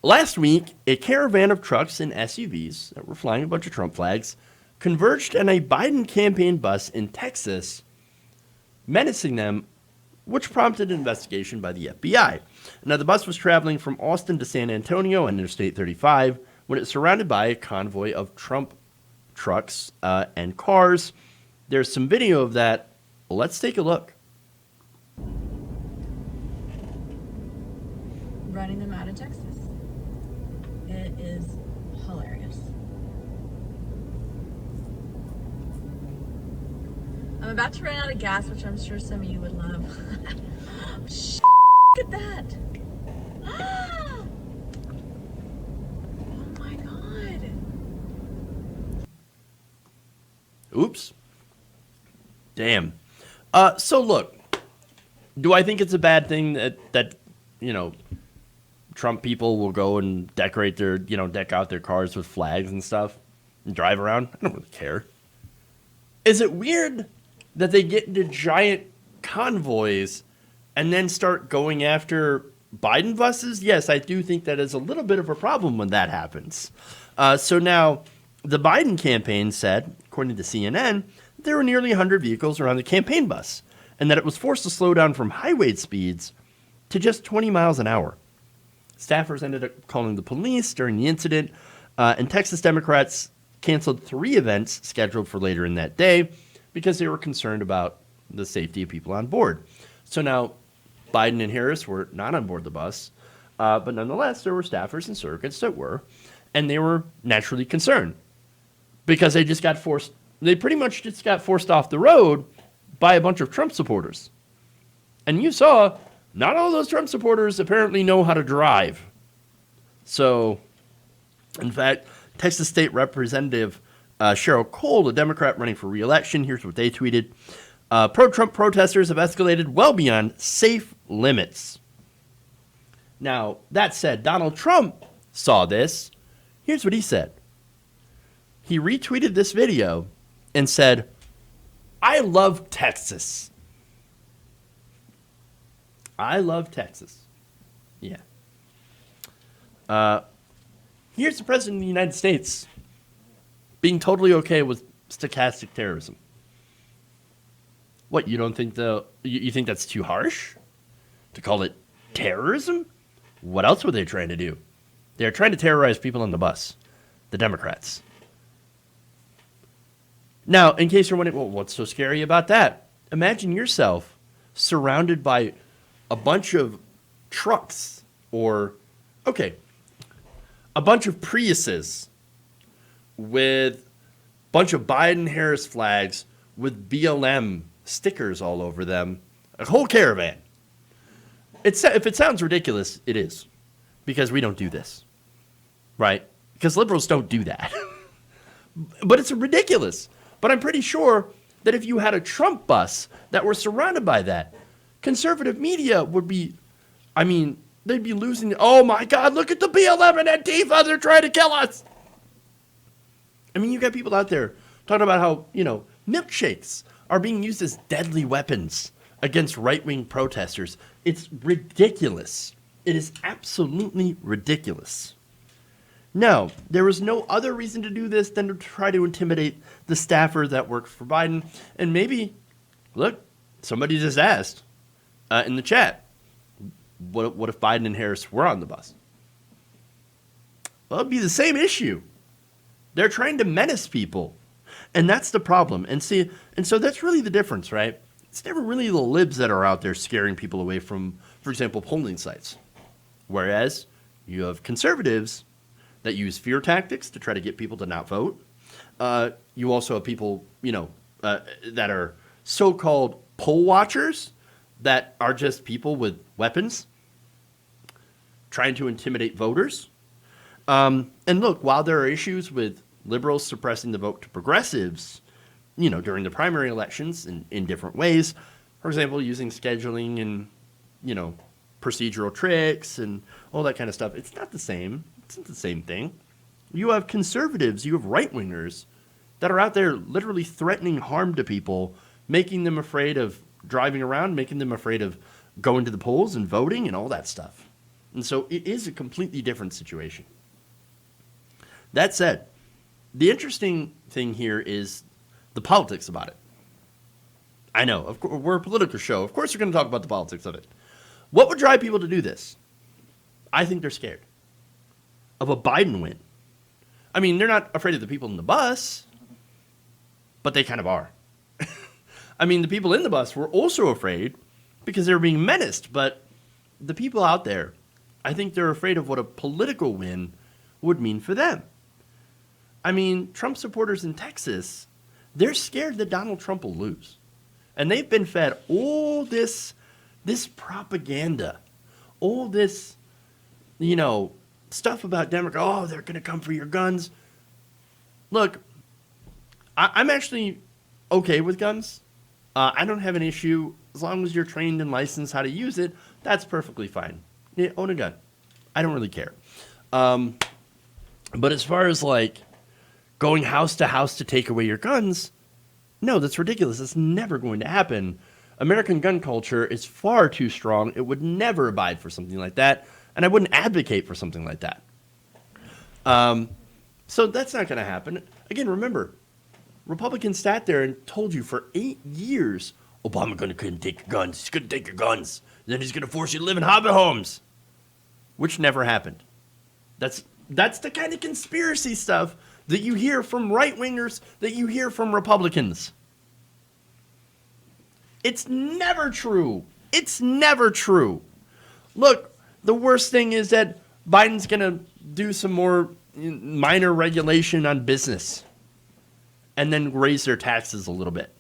Last week, a caravan of trucks and SUVs that were flying a bunch of Trump flags converged on a Biden campaign bus in Texas, menacing them, which prompted an investigation by the FBI. Now, the bus was traveling from Austin to San Antonio on Interstate 35 when it was surrounded by a convoy of Trump trucks and cars. There's some video of that. Let's take a look. Running them out of Texas. It is hilarious. I'm about to run out of gas, which I'm sure some of you would love. Look at that. Oh my God. Oops. Damn. So look, do I think it's a bad thing that Trump people will go and deck out their cars with flags and stuff and drive around? I don't really care. Is it weird that they get into giant convoys and then start going after Biden buses? Yes, I do think that is a little bit of a problem when that happens. So now the Biden campaign said, according to CNN, there were nearly 100 vehicles around the campaign bus and that it was forced to slow down from highway speeds to just 20 miles an hour. Staffers ended up calling the police during the incident, and Texas Democrats canceled 3 events scheduled for later in that day because they were concerned about the safety of people on board. So now Biden and Harris were not on board the bus, but nonetheless, there were staffers and surrogates that were, and they were naturally concerned because they pretty much just got forced off the road by a bunch of Trump supporters. And you saw, not all those Trump supporters apparently know how to drive. So, in fact, Texas State Representative Cheryl Cole, a Democrat running for re-election, here's what they tweeted. Pro-Trump protesters have escalated well beyond safe limits. Now, that said, Donald Trump saw this. Here's what he said. He retweeted this video and said, "I love Texas. I love Texas." Yeah. Here's the president of the United States being totally okay with stochastic terrorism. What, you don't think you think that's too harsh to call it terrorism? What else were they trying to do? They're trying to terrorize people on the bus, the Democrats. Now, in case you're wondering, well, what's so scary about that? Imagine yourself surrounded by a bunch of trucks a bunch of Priuses with a bunch of Biden-Harris flags with BLM stickers all over them, a whole caravan. If it sounds ridiculous, it is, because we don't do this, right? Because liberals don't do that. But it's ridiculous. But I'm pretty sure that if you had a Trump bus that were surrounded by that, conservative media would be, they'd be losing. Oh my God, look at the BLM and Antifa, they're trying to kill us. You got people out there talking about how, milkshakes are being used as deadly weapons against right-wing protesters. It's ridiculous. It is absolutely ridiculous. No, there was no other reason to do this than to try to intimidate the staffer that worked for Biden. And maybe, look, somebody just asked in the chat, what if Biden and Harris were on the bus? Well, it'd be the same issue. They're trying to menace people. And that's the problem. And so that's really the difference, right? It's never really the libs that are out there scaring people away from, for example, polling sites. Whereas you have conservatives that use fear tactics to try to get people to not vote. You also have people, that are so-called poll watchers that are just people with weapons trying to intimidate voters. And look, while there are issues with liberals suppressing the vote to progressives, during the primary elections in different ways, for example, using scheduling and, procedural tricks and all that kind of stuff, it's not the same. It's not the same thing. You have conservatives, you have right-wingers that are out there literally threatening harm to people, making them afraid of driving around, making them afraid of going to the polls and voting and all that stuff. And so it is a completely different situation. That said, the interesting thing here is the politics about it. I know, of course, we're a political show. Of course, we're going to talk about the politics of it. What would drive people to do this? I think they're scared of a Biden win. I mean, they're not afraid of the people in the bus, but they kind of are. I mean, the people in the bus were also afraid because they were being menaced, but the people out there, I think they're afraid of what a political win would mean for them. I mean, Trump supporters in Texas, they're scared that Donald Trump will lose. And they've been fed all this propaganda, all this, stuff about Democrats. Oh, they're going to come for your guns. Look, I'm actually okay with guns. I don't have an issue. As long as you're trained and licensed how to use it, that's perfectly fine. Yeah, own a gun. I don't really care. But as far as going house to take away your guns, no, that's ridiculous. It's never going to happen. American gun culture is far too strong. It would never abide for something like that, and I wouldn't advocate for something like that. So that's not going to happen. Again, remember, Republicans sat there and told you for 8 years, Obama couldn't take your guns. He's going to take your guns. Then he's going to force you to live in hobbit homes, which never happened. That's the kind of conspiracy stuff that you hear from right-wingers, that you hear from Republicans. It's never true. It's never true. Look, the worst thing is that Biden's going to do some more minor regulation on business and then raise their taxes a little bit.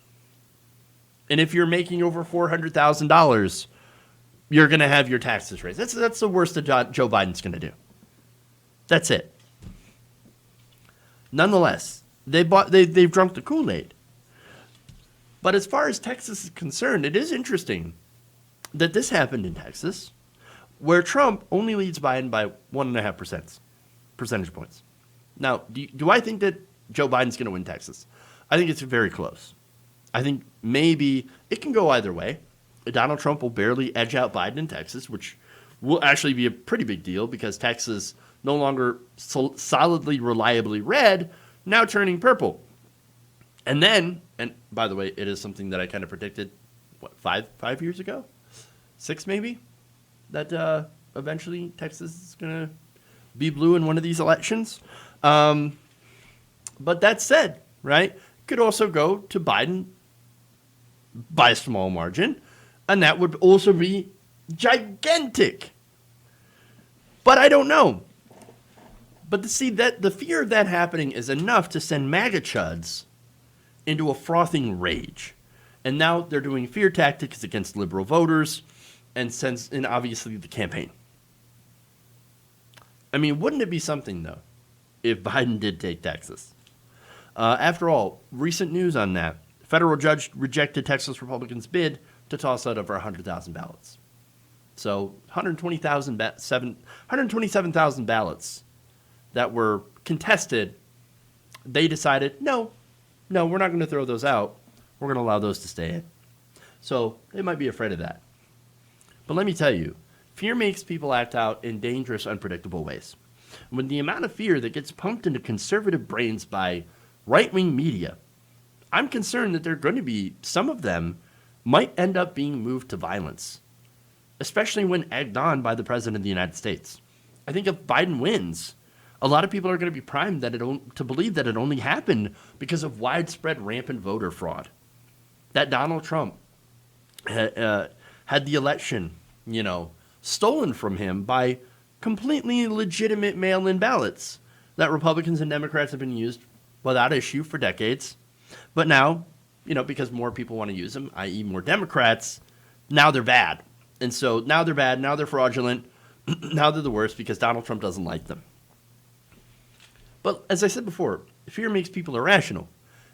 And if you're making over $400,000, you're going to have your taxes raised. That's the worst that Joe Biden's going to do. That's it. Nonetheless, they've drunk the Kool-Aid. But as far as Texas is concerned, it is interesting that this happened in Texas, where Trump only leads Biden by 1.5 percentage points. Now, do I think that Joe Biden's going to win Texas? I think it's very close. I think maybe it can go either way. Donald Trump will barely edge out Biden in Texas, which will actually be a pretty big deal because Texas no longer solidly, reliably red, now turning purple. And then, and by the way, it is something that I kind of predicted, five years ago? 6 maybe? That eventually Texas is going to be blue in one of these elections. But that said, right, could also go to Biden by a small margin, and that would also be gigantic. But I don't know. But to see that the fear of that happening is enough to send MAGA chuds into a frothing rage. And now they're doing fear tactics against liberal voters and obviously the campaign. I mean, wouldn't it be something, though, if Biden did take Texas? After all, recent news on that. Federal judge rejected Texas Republicans' bid to toss out over 100,000 ballots. So 127,000 ballots that were contested, they decided, no, we're not going to throw those out. We're going to allow those to stay in. So they might be afraid of that. But let me tell you, fear makes people act out in dangerous, unpredictable ways. When the amount of fear that gets pumped into conservative brains by right-wing media, I'm concerned that there are going to be, some of them might end up being moved to violence, especially when egged on by the President of the United States. I think if Biden wins, a lot of people are going to be primed to believe that it only happened because of widespread rampant voter fraud. That Donald Trump had the election, stolen from him by completely legitimate mail-in ballots that Republicans and Democrats have been used without issue for decades. But now, because more people want to use them, i.e. more Democrats, now they're bad. And so now they're bad, now they're fraudulent, now they're the worst because Donald Trump doesn't like them. But as I said before, fear makes people irrational.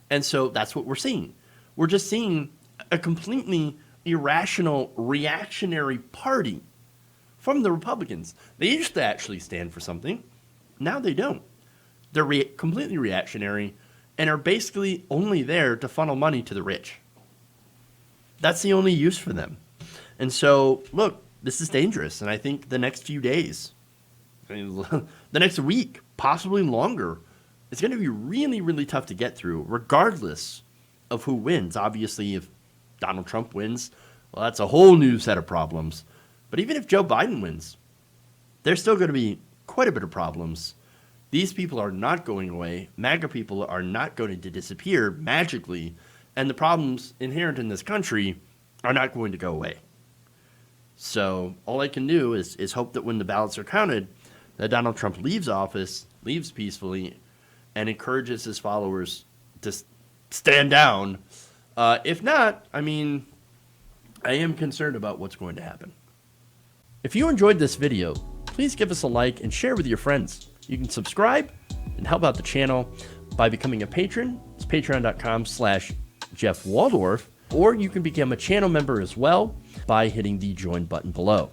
And so that's what we're seeing. We're just seeing a completely irrational, reactionary party from the Republicans. They used to actually stand for something. Now they don't. They're completely reactionary and are basically only there to funnel money to the rich. That's the only use for them. And so, look, this is dangerous. And I think the next few days, I mean, the next week, possibly longer, it's going to be really, really tough to get through, regardless of who wins. Obviously, if Donald Trump wins, well, that's a whole new set of problems. But even if Joe Biden wins, there's still going to be quite a bit of problems. These people are not going away. MAGA people are not going to disappear magically. And the problems inherent in this country are not going to go away. So all I can do is hope that when the ballots are counted, that Donald Trump leaves office, leaves peacefully, and encourages his followers to stand down. If not, I mean, I am concerned about what's going to happen. If you enjoyed this video, please give us a like and share with your friends. You can subscribe and help out the channel by becoming a patron. It's patreon.com/Jeff Waldorf, or you can become a channel member as well by hitting the join button below.